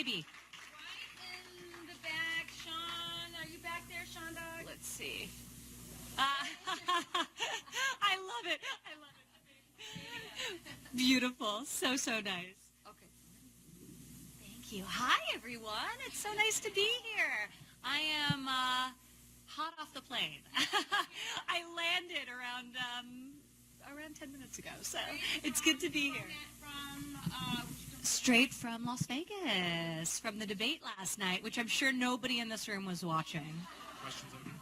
baby? Right in the back, Sean. Are you back there, Sean Dog? Let's see. I love it. I love it. Beautiful. So nice. Okay. Thank you. Hi, everyone. It's so nice to be here. I am hot off the plane. I landed around 10 minutes ago, so it's good to be here. Straight from Las Vegas, from the debate last night, which I'm sure nobody in this room was watching. Questions over here?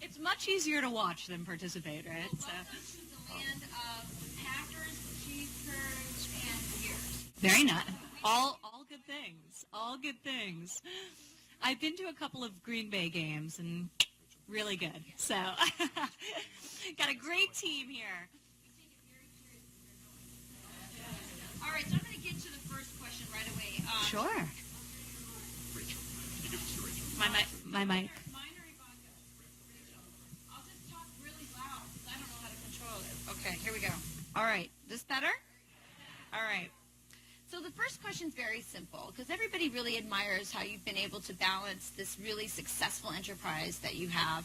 It's much easier to watch than participate, right? So. The land of Packers, cheese curds, and beers. Very nice. All good things. All good things. I've been to a couple of Green Bay games, and really good. So, got a great team here. All right, so I'm going to get to the first question right away. Sure. Rachel. Can you give us to Rachel? My mic. Mine or Ivanka? Rachel. I'll just talk really loud because I don't know how to control it. Okay, here we go. All right, this better? All right. So the first question is very simple because everybody really admires how you've been able to balance this really successful enterprise that you have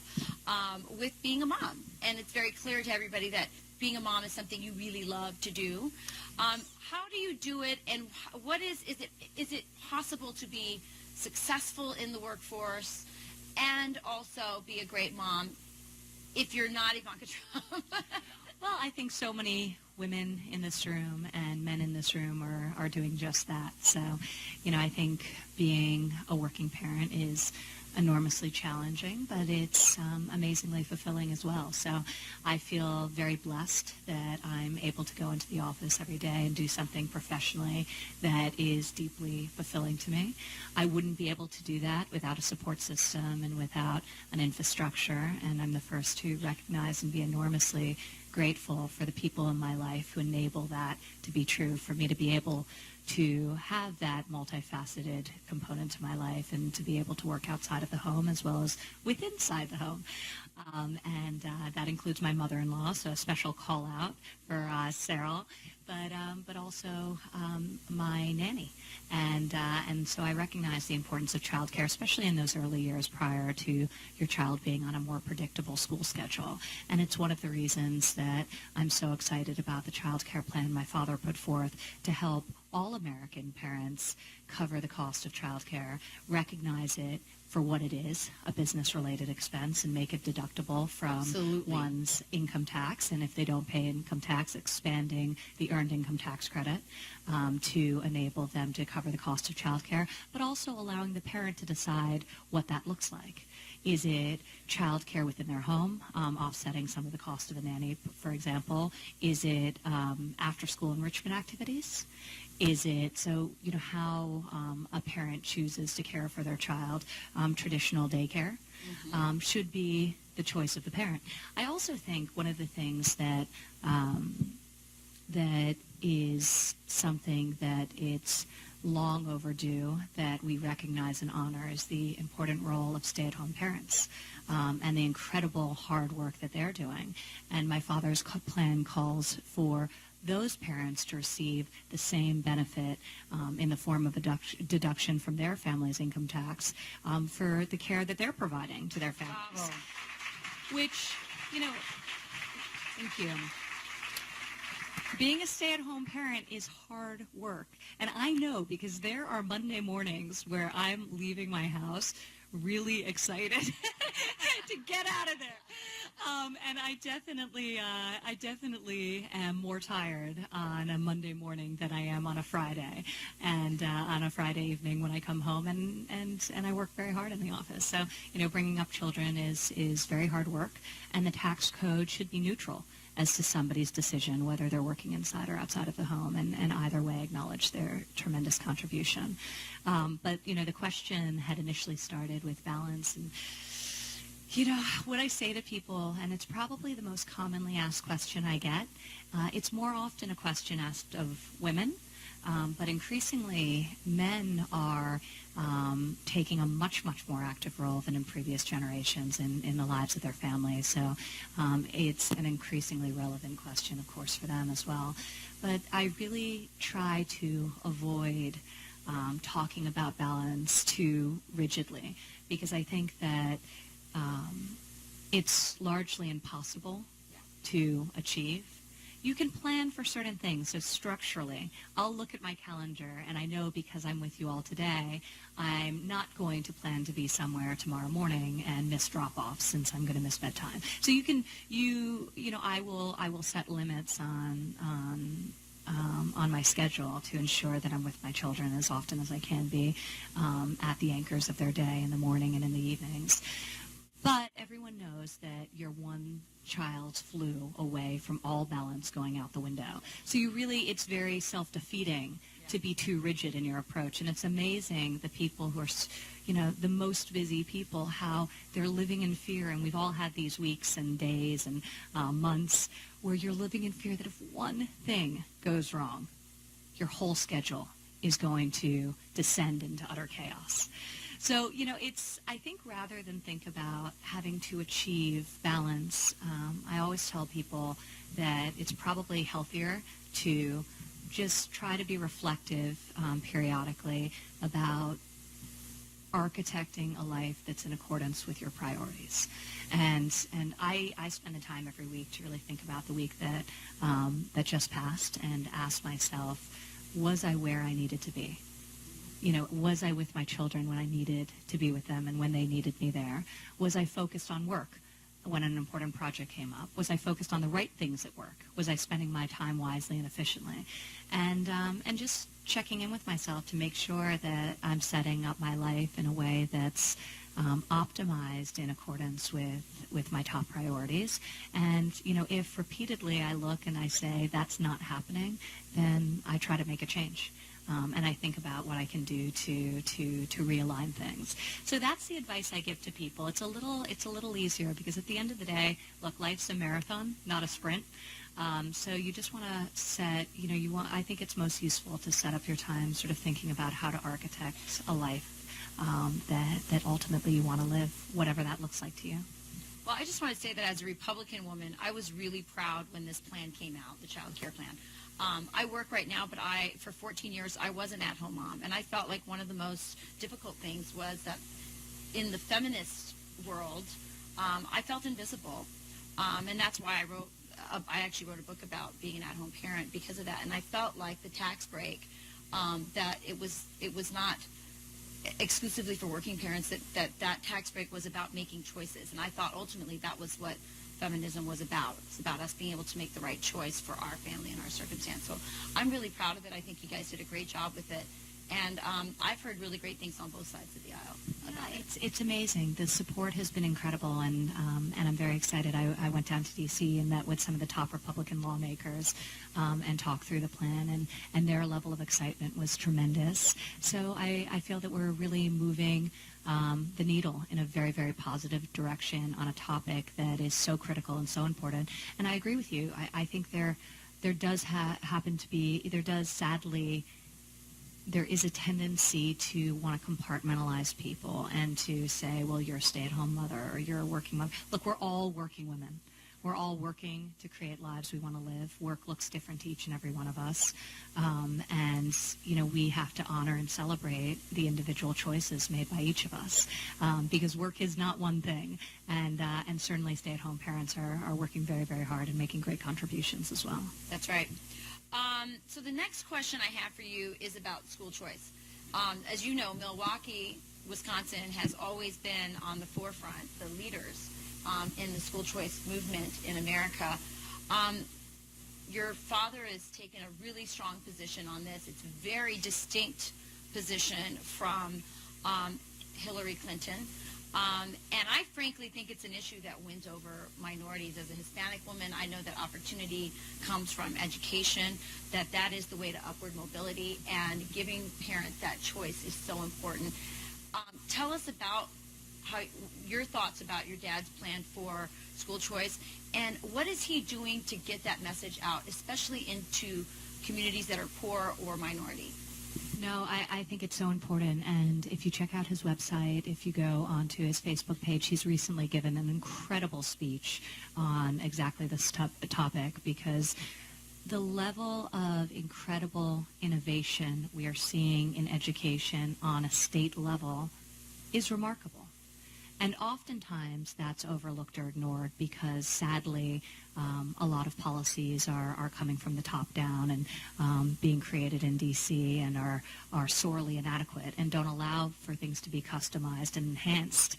with being a mom. And it's very clear to everybody that being a mom is something you really love to do. How do you do it, and what is it possible to be successful in the workforce and also be a great mom if you're not Ivanka Trump? Well, I think so many women in this room and men in this room are doing just that. So, I think being a working parent is enormously challenging, but it's amazingly fulfilling as well. So I feel very blessed that I'm able to go into the office every day and do something professionally that is deeply fulfilling to me. I wouldn't be able to do that without a support system and without an infrastructure, and I'm the first to recognize and be enormously grateful for the people in my life who enable that to be true, for me to be able to have that multifaceted component to my life and to be able to work outside of the home as well as inside the home. And that includes my mother-in-law, so a special call out for Cyril, but also my nanny. And so I recognize the importance of childcare, especially in those early years prior to your child being on a more predictable school schedule. And it's one of the reasons that I'm so excited about the childcare plan my father put forth to help all American parents cover the cost of childcare, recognize it for what it is, a business-related expense, and make it deductible from one's income tax. And if they don't pay income tax, expanding the earned income tax credit to enable them to cover the cost of childcare, but also allowing the parent to decide what that looks like. Is it childcare within their home, offsetting some of the cost of a nanny, for example? Is it after-school enrichment activities? Is it, how a parent chooses to care for their child, traditional daycare, should be the choice of the parent. I also think one of the things that is something that it's long overdue that we recognize and honor is the important role of stay-at-home parents and the incredible hard work that they're doing. And my father's plan calls for those parents to receive the same benefit in the form of a deduction from their family's income tax for the care that they're providing to their families. Which, thank you. Being a stay-at-home parent is hard work. And I know because there are Monday mornings where I'm leaving my house really excited to get out of there. And I definitely am more tired on a Monday morning than I am on a Friday, and on a Friday evening when I come home, and I work very hard in the office. So, bringing up children is very hard work, and the tax code should be neutral as to somebody's decision whether they're working inside or outside of the home, and either way acknowledge their tremendous contribution. But, the question had initially started with balance, and what I say to people, and it's probably the most commonly asked question I get, it's more often a question asked of women, but increasingly men are taking a much, much more active role than in previous generations in the lives of their families. So it's an increasingly relevant question, of course, for them as well. But I really try to avoid talking about balance too rigidly, because I think that it's largely impossible to achieve. You can plan for certain things. So structurally, I'll look at my calendar, and I know because I'm with you all today, I'm not going to plan to be somewhere tomorrow morning and miss drop-off since I'm going to miss bedtime. So I will set limits on my schedule to ensure that I'm with my children as often as I can be at the anchors of their day in the morning and in the evenings. But everyone knows that you're one child's flu away from all balance going out the window. So it's very self-defeating to be too rigid in your approach. And it's amazing the people who are, the most busy people, how they're living in fear. And we've all had these weeks and days and months where you're living in fear that if one thing goes wrong, your whole schedule is going to descend into utter chaos. So, I think rather than think about having to achieve balance, I always tell people that it's probably healthier to just try to be reflective periodically about architecting a life that's in accordance with your priorities. And I spend the time every week to really think about the week that just passed and ask myself, was I where I needed to be? Was I with my children when I needed to be with them and when they needed me there? Was I focused on work when an important project came up? Was I focused on the right things at work? Was I spending my time wisely and efficiently? And just checking in with myself to make sure that I'm setting up my life in a way that's optimized in accordance with my top priorities. And, if repeatedly I look and I say that's not happening, then I try to make a change. And I think about what I can do to realign things. So that's the advice I give to people. It's a little easier because at the end of the day, look, life's a marathon, not a sprint. So you just want to set, I think it's most useful to set up your time sort of thinking about how to architect a life that ultimately you want to live, whatever that looks like to you. Well, I just want to say that as a Republican woman, I was really proud when this plan came out, the child care plan. I work right now, but for 14 years, I was an at-home mom. And I felt like one of the most difficult things was that in the feminist world, I felt invisible. And that's why I actually wrote a book about being an at-home parent because of that. And I felt like the tax break, that it was not exclusively for working parents, that tax break was about making choices. And I thought ultimately that was what feminism was about. It's about us being able to make the right choice for our family and our circumstance. So I'm really proud of it. I think you guys did a great job with it. And I've heard really great things on both sides of the aisle about it. It's amazing. The support has been incredible, and I'm very excited. I went down to D.C. and met with some of the top Republican lawmakers and talked through the plan, and their level of excitement was tremendous. So I feel that we're really moving the needle in a very, very positive direction on a topic that is so critical and so important. And I agree with you. I think there does sadly, there is a tendency to want to compartmentalize people and to say, well, you're a stay-at-home mother or you're a working mother. Look, we're all working women. We're all working to create lives we want to live. Work looks different to each and every one of us. And, we have to honor and celebrate the individual choices made by each of us because work is not one thing. And certainly stay-at-home parents are working very, very hard and making great contributions as well. That's right. So the next question I have for you is about school choice. As you know, Milwaukee, Wisconsin has always been on the forefront, the leaders in the school choice movement in America. Your father has taken a really strong position on this. It's a very distinct position from Hillary Clinton. And I frankly think it's an issue that wins over minorities. As a Hispanic woman, I know that opportunity comes from education, that is the way to upward mobility, and giving parents that choice is so important. Tell us about your thoughts about your dad's plan for school choice, and what is he doing to get that message out, especially into communities that are poor or minority? No, I think it's so important. And if you check out his website, if you go onto his Facebook page, he's recently given an incredible speech on exactly this topic because the level of incredible innovation we are seeing in education on a state level is remarkable. And oftentimes that's overlooked or ignored because, sadly, a lot of policies are coming from the top down and being created in D.C. and are sorely inadequate and don't allow for things to be customized and enhanced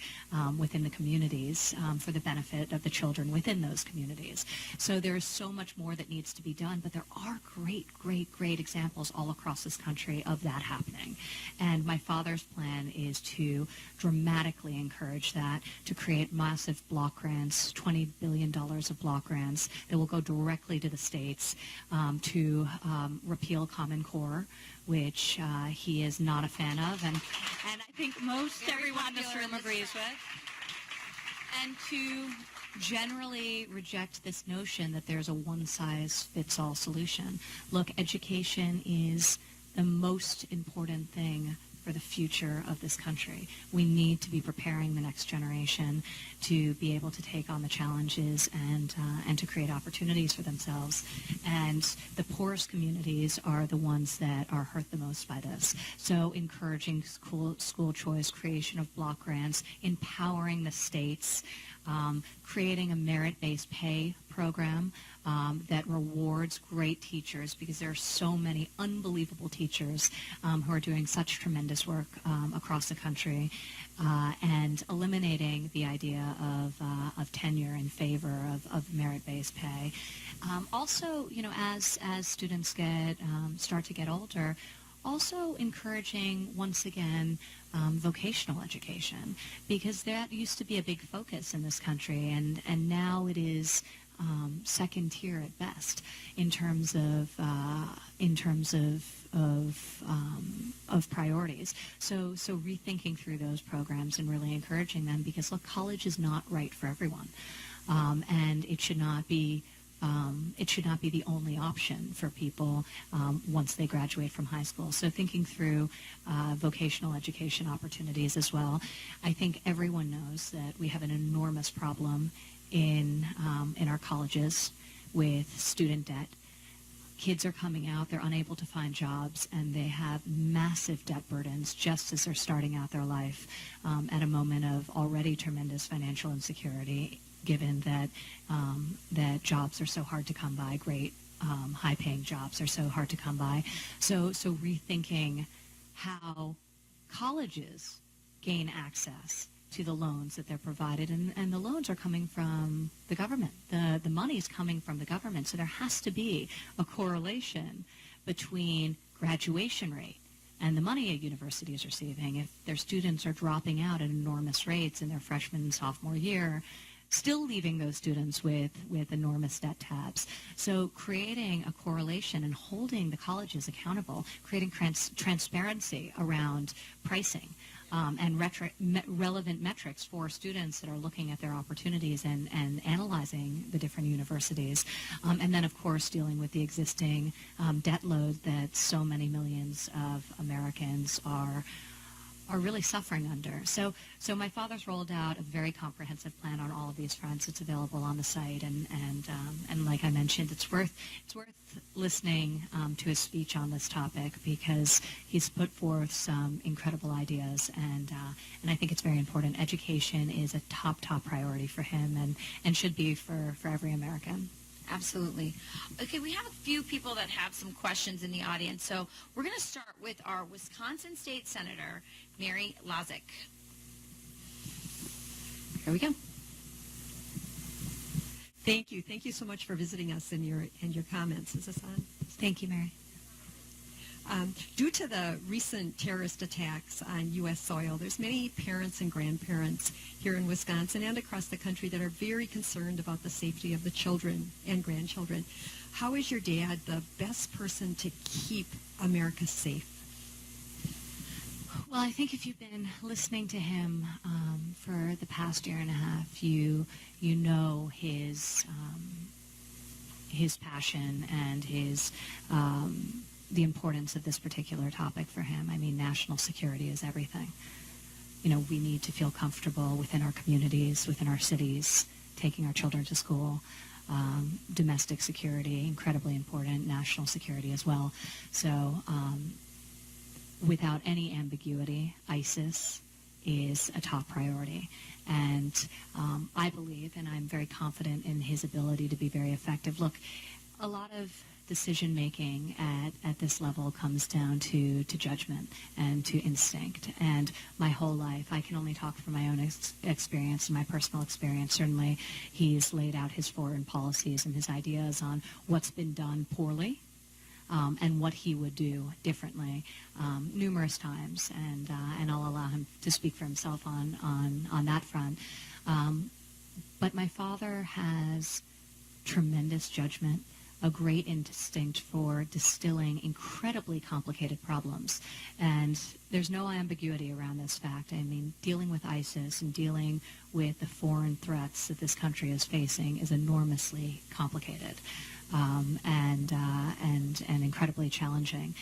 within the communities for the benefit of the children within those communities. So there is so much more that needs to be done, but there are great examples all across this country of that happening. And my father's plan is to dramatically encourage that, to create massive block grants, $20 billion of block grants that will go directly to the states, to repeal Common Core, which he is not a fan of, and I think most everyone in this room agrees with, and to generally reject this notion that there's a one-size-fits-all solution. Look, education is the most important thing for the future of this country. We need to be preparing the next generation to be able to take on the challenges and to create opportunities for themselves. And the poorest communities are the ones that are hurt the most by this. So encouraging school choice, creation of block grants, empowering the states, creating a merit-based pay program that rewards great teachers, because there are so many unbelievable teachers who are doing such tremendous work across the country, and eliminating the idea of tenure in favor of merit-based pay. Also, as students start to get older, also encouraging, once again, vocational education, because that used to be a big focus in this country, and now it is second tier at best in terms of priorities. So rethinking through those programs and really encouraging them, because look, college is not right for everyone, and it should not be the only option for people once they graduate from high school. So thinking through vocational education opportunities as well. I think everyone knows that we have an enormous problem in our colleges with student debt. Kids are coming out, they're unable to find jobs, and they have massive debt burdens just as they're starting out their life at a moment of already tremendous financial insecurity, given that jobs are so hard to come by, great high-paying jobs are so hard to come by. So rethinking how colleges gain access to the loans that they're provided, and the loans are coming from the government. The money's coming from the government, so there has to be a correlation between graduation rate and the money a university is receiving. If their students are dropping out at enormous rates in their freshman and sophomore year, still leaving those students with enormous debt tabs. So creating a correlation and holding the colleges accountable, creating transparency around pricing, and relevant metrics for students that are looking at their opportunities and analyzing the different universities. And then, of course, dealing with the existing debt load that so many millions of Americans are really suffering under. So my father's rolled out a very comprehensive plan on all of these fronts. It's available on the site, and like I mentioned, it's worth listening to his speech on this topic, because he's put forth some incredible ideas, and I think it's very important. Education is a top priority for him, and should be for every American. Absolutely. Okay, we have a few people that have some questions in the audience. So we're going to start with our Wisconsin State Senator, Mary Lazick. Here we go. Thank you. Thank you so much for visiting us and your comments. Is this on? Thank you, Mary. Due to the recent terrorist attacks on U.S. soil, there's many parents and grandparents here in Wisconsin and across the country that are very concerned about the safety of the children and grandchildren. How is your dad the best person to keep America safe? Well, I think if you've been listening to him for the past year and a half, you know his passion and the importance of this particular topic for him. I mean, national security is everything. We need to feel comfortable within our communities, within our cities, taking our children to school. domestic security, incredibly important, national security as well. So without any ambiguity, ISIS is a top priority. And I believe, and I'm very confident in his ability to be very effective. Look, a lot of decision-making at this level comes down to judgment and to instinct. And my whole life, I can only talk from my own experience and my personal experience. Certainly, he's laid out his foreign policies and his ideas on what's been done poorly and what he would do differently numerous times. And I'll allow him to speak for himself on that front. But my father has tremendous judgment, a great instinct for distilling incredibly complicated problems. And there's no ambiguity around this fact. I mean, dealing with ISIS and dealing with the foreign threats that this country is facing is enormously complicated and incredibly challenging.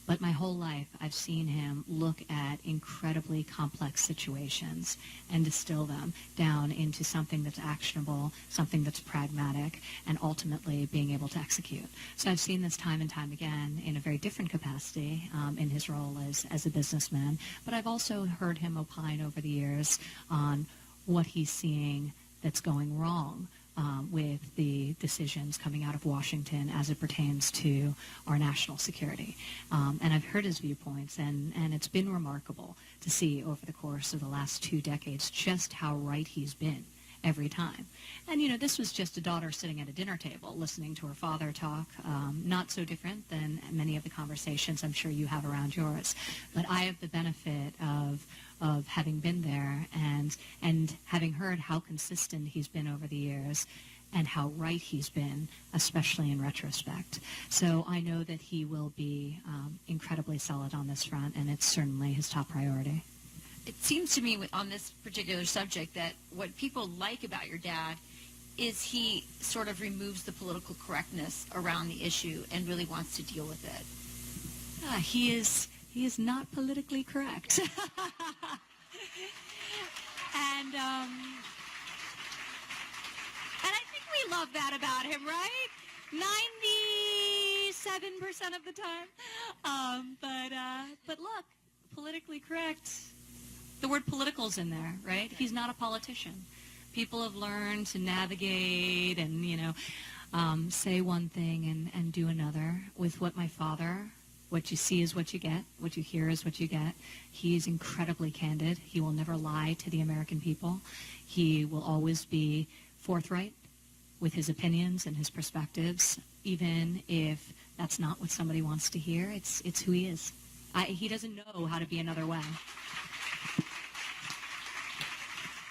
But my whole life, I've seen him look at incredibly complex situations and distill them down into something that's actionable, something that's pragmatic, and ultimately being able to execute. So I've seen this time and time again in a very different capacity in his role as a businessman. But I've also heard him opine over the years on what he's seeing that's going wrong with the decisions coming out of Washington as it pertains to our national security. And I've heard his viewpoints, and it's been remarkable to see over the course of the last 2 decades just how right he's been every time. And, you know, this was just a daughter sitting at a dinner table listening to her father talk, not so different than many of the conversations I'm sure you have around yours. But I have the benefit of having been there and having heard how consistent he's been over the years and how right he's been, especially in retrospect. So I know that he will be incredibly solid on this front, and it's certainly his top priority. It seems to me on this particular subject that what people like about your dad is he sort of removes the political correctness around the issue and really wants to deal with it. He is not politically correct. And I think we love that about him, right? 97% of the time. But look, politically correct. The word political's in there, right? He's not a politician. People have learned to navigate and, say one thing and do another. With what my father, what you see is what you get. What you hear is what you get. He's incredibly candid. He will never lie to the American people. He will always be forthright with his opinions and his perspectives, even if that's not what somebody wants to hear. It's who he is. He doesn't know how to be another way.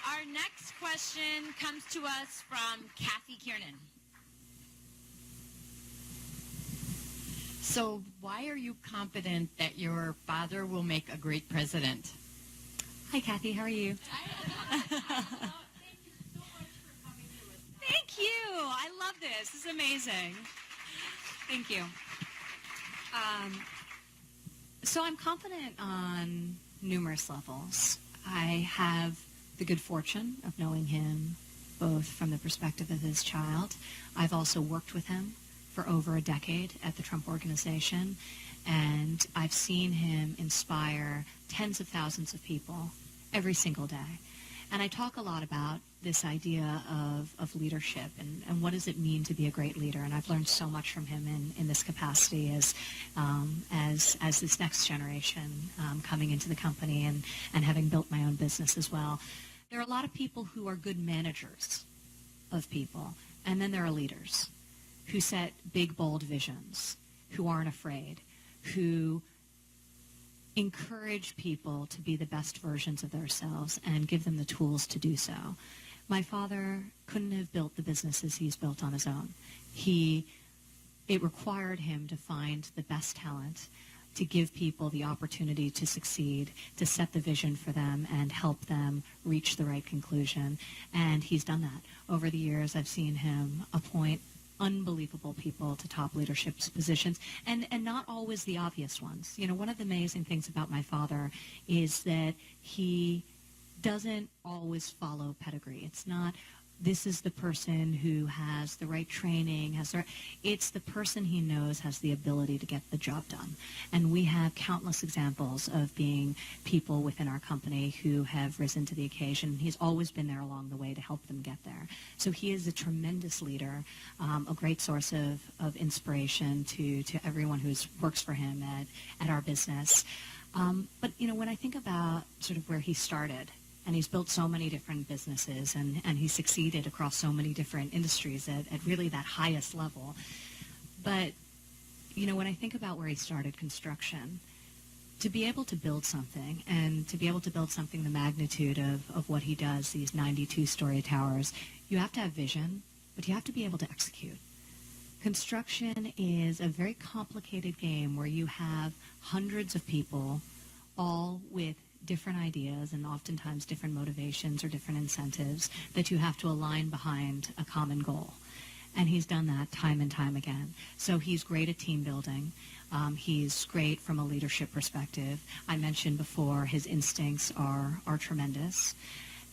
Our next question comes to us from Kathy Kiernan. So why are you confident that your father will make a great president? Hi, Kathy. How are you? Thank you. I love this. This is amazing. Thank you. So I'm confident on numerous levels. I have the good fortune of knowing him both from the perspective of his child. I've also worked with him for over a decade at the Trump Organization, and I've seen him inspire tens of thousands of people every single day. And I talk a lot about this idea of leadership and what does it mean to be a great leader. And I've learned so much from him in this capacity as this next generation coming into the company and having built my own business as well. There are a lot of people who are good managers of people, and then there are leaders who set big, bold visions, who aren't afraid, who encourage people to be the best versions of themselves and give them the tools to do so. My father couldn't have built the businesses he's built on his own. It required him to find the best talent, to give people the opportunity to succeed, to set the vision for them and help them reach the right conclusion. And he's done that. Over the years, I've seen him appoint unbelievable people to top leadership positions, and not always the obvious ones. You know, one of the amazing things about my father is that he doesn't always follow pedigree. It's not this is the person who has the right training, it's the person he knows has the ability to get the job done. And we have countless examples of being people within our company who have risen to the occasion. He's always been there along the way to help them get there. So he is a tremendous leader, a great source of inspiration to everyone who works for him at our business. But, when I think about sort of where he started, and he's built so many different businesses, and he succeeded across so many different industries at really that highest level. But, when I think about where he started construction, to be able to build something, and to be able to build something the magnitude of what he does, these 92-story towers, you have to have vision, but you have to be able to execute. Construction is a very complicated game where you have hundreds of people, all with different ideas and oftentimes different motivations or different incentives that you have to align behind a common goal. And he's done that time and time again. So he's great at team building. He's great from a leadership perspective. I mentioned before his instincts are tremendous.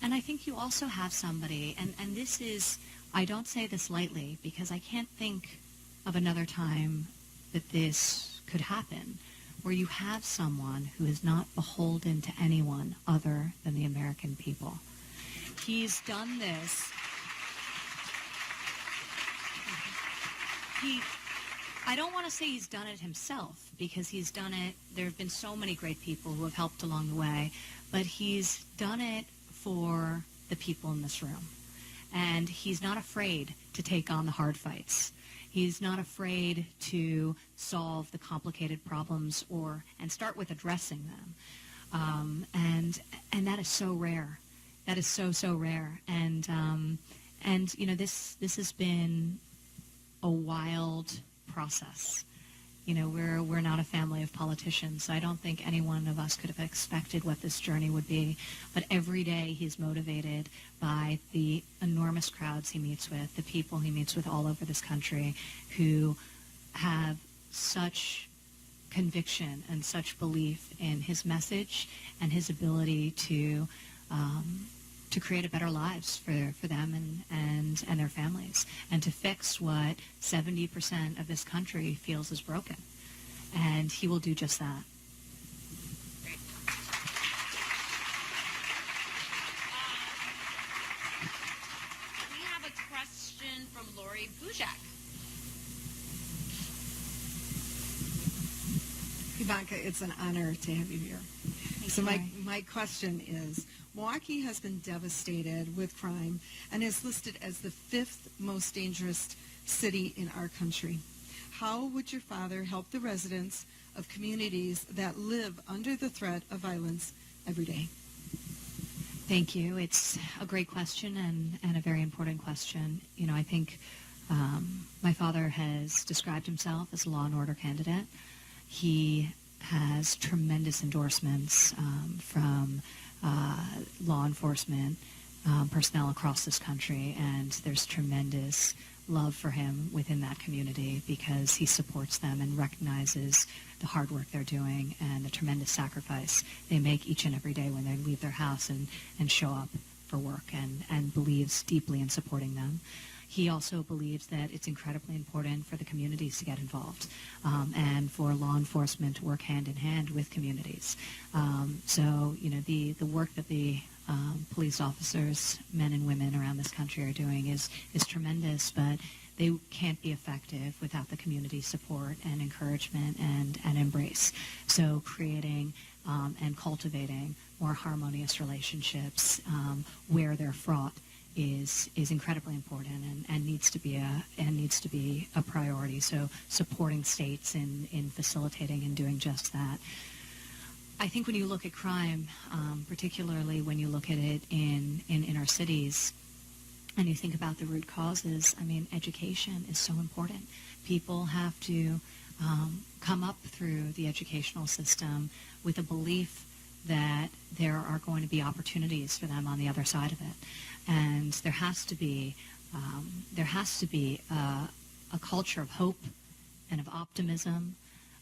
And I think you also have somebody, and this is, I don't say this lightly because I can't think of another time that this could happen, where you have someone who is not beholden to anyone other than the American people. He's done this. I don't want to say he's done it himself, because he's done it, there have been so many great people who have helped along the way, but he's done it for the people in this room. And he's not afraid to take on the hard fights. He's not afraid to solve the complicated problems and start with addressing them. And that is so rare. That is so rare. And this has been a wild process. We're not a family of politicians, so I don't think any one of us could have expected what this journey would be. But every day he's motivated by the enormous crowds he meets with, the people he meets with all over this country who have such conviction and such belief in his message and his ability to create a better lives for them and their families, and to fix what 70% of this country feels is broken. And he will do just that. We have a question from Lori Bujak. Ivanka, it's an honor to have you here. So my question is, Milwaukee has been devastated with crime and is listed as the 5th most dangerous city in our country. How would your father help the residents of communities that live under the threat of violence every day? Thank you. It's a great question and a very important question. I think my father has described himself as a law and order candidate. He has tremendous endorsements from law enforcement personnel across this country, and there's tremendous love for him within that community because he supports them and recognizes the hard work they're doing and the tremendous sacrifice they make each and every day when they leave their house and show up for work, and believes deeply in supporting them. He also believes that it's incredibly important for the communities to get involved and for law enforcement to work hand in hand with communities. So, the work that the police officers, men and women around this country are doing is tremendous, but they can't be effective without the community support and encouragement and embrace. So creating and cultivating more harmonious relationships where they're fraught is incredibly important and needs to be a priority. So supporting states in facilitating and doing just that. I think when you look at crime, particularly when you look at it in inner cities, and you think about the root causes, education is so important. People have to come up through the educational system with a belief that there are going to be opportunities for them on the other side of it. And there has to be a culture of hope and of optimism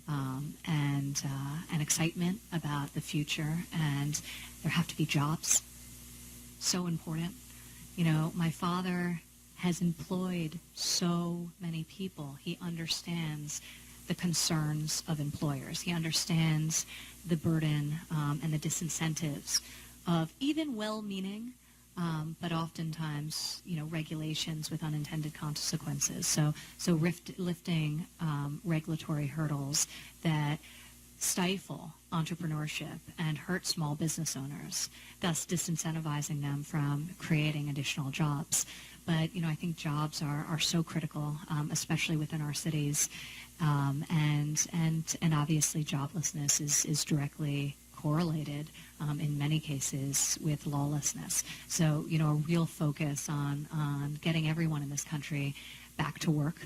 and excitement about the future. And there have to be jobs. So important. You know, my father has employed so many people. He understands the concerns of employers. He understands the burden and the disincentives of even well-meaning, but oftentimes, you know, regulations with unintended consequences. So lifting regulatory hurdles that stifle entrepreneurship and hurt small business owners, thus disincentivizing them from creating additional jobs. But, you know, I think jobs are so critical, especially within our cities, and obviously joblessness is directly correlated in many cases with lawlessness. So, you know, a real focus on getting everyone in this country back to work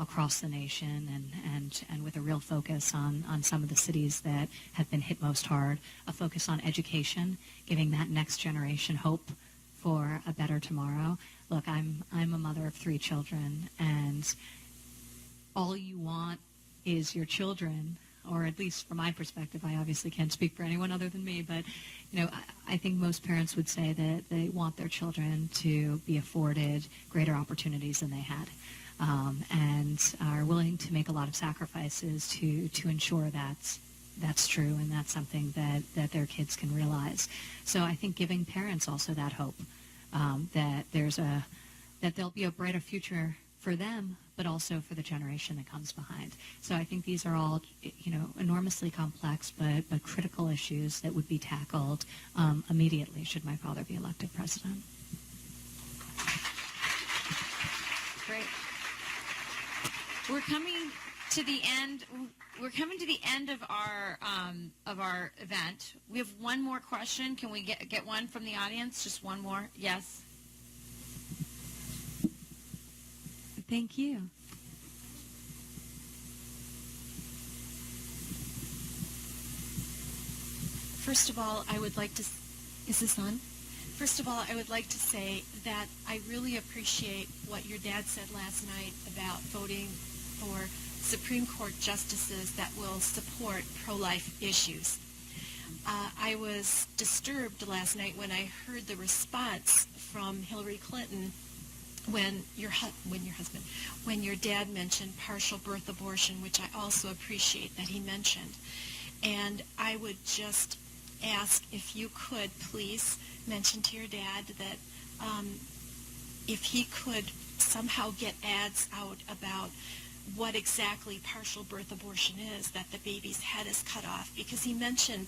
across the nation, and with a real focus on some of the cities that have been hit most hard, a focus on education, giving that next generation hope for a better tomorrow. Look, I'm a mother of 3 children, and all you want is your children, or at least from my perspective, I obviously can't speak for anyone other than me, but you know, I think most parents would say that they want their children to be afforded greater opportunities than they had, and are willing to make a lot of sacrifices to ensure that's true, and that's something that their kids can realize. So I think giving parents also that hope, that there'll be a brighter future for them, but also for the generation that comes behind. So I think these are all, you know, enormously complex but critical issues that would be tackled immediately should my father be elected president. Great. We're coming to the end. We're coming to the end of our event. We have one more question. Can we get one from the audience? Just one more. Yes. Thank you. First of all, I would like to, is this on? First of all, I would like to say that I really appreciate what your dad said last night about voting for Supreme Court justices that will support pro-life issues. I was disturbed last night when I heard the response from Hillary Clinton when your dad mentioned partial birth abortion, which I also appreciate that he mentioned. And I would just ask if you could please mention to your dad that if he could somehow get ads out about what exactly partial birth abortion is, that the baby's head is cut off, because he mentioned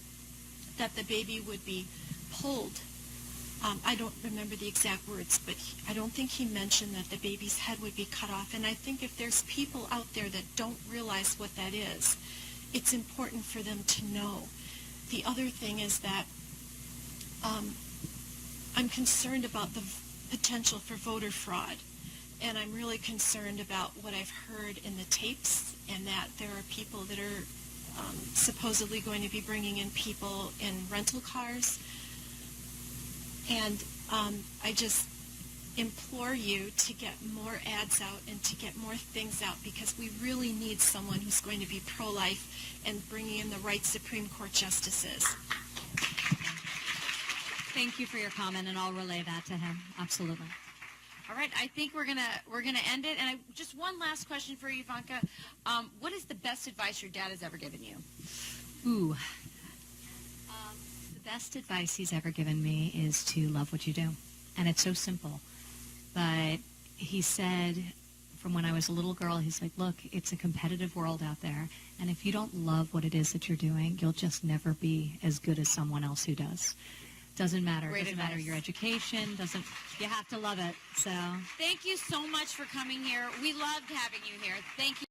that the baby would be pulled. I don't remember the exact words, but I don't think he mentioned that the baby's head would be cut off. And I think if there's people out there that don't realize what that is, it's important for them to know. The other thing is that I'm concerned about the potential for voter fraud. And I'm really concerned about what I've heard in the tapes, and that there are people that are supposedly going to be bringing in people in rental cars. And I just implore you to get more ads out and to get more things out, because we really need someone who's going to be pro-life and bringing in the right Supreme Court justices. Thank you for your comment, and I'll relay that to him. Absolutely. All right, I think we're gonna end it. And just one last question for you, Ivanka. What is the best advice your dad has ever given you? Ooh. The best advice he's ever given me is to love what you do. And it's so simple. But he said, from when I was a little girl, he's like, look, it's a competitive world out there. And if you don't love what it is that you're doing, you'll just never be as good as someone else who does. Doesn't matter. Great Doesn't matter advice. your education. You have to love it. So Thank you so much for coming here. We loved having you here. Thank you.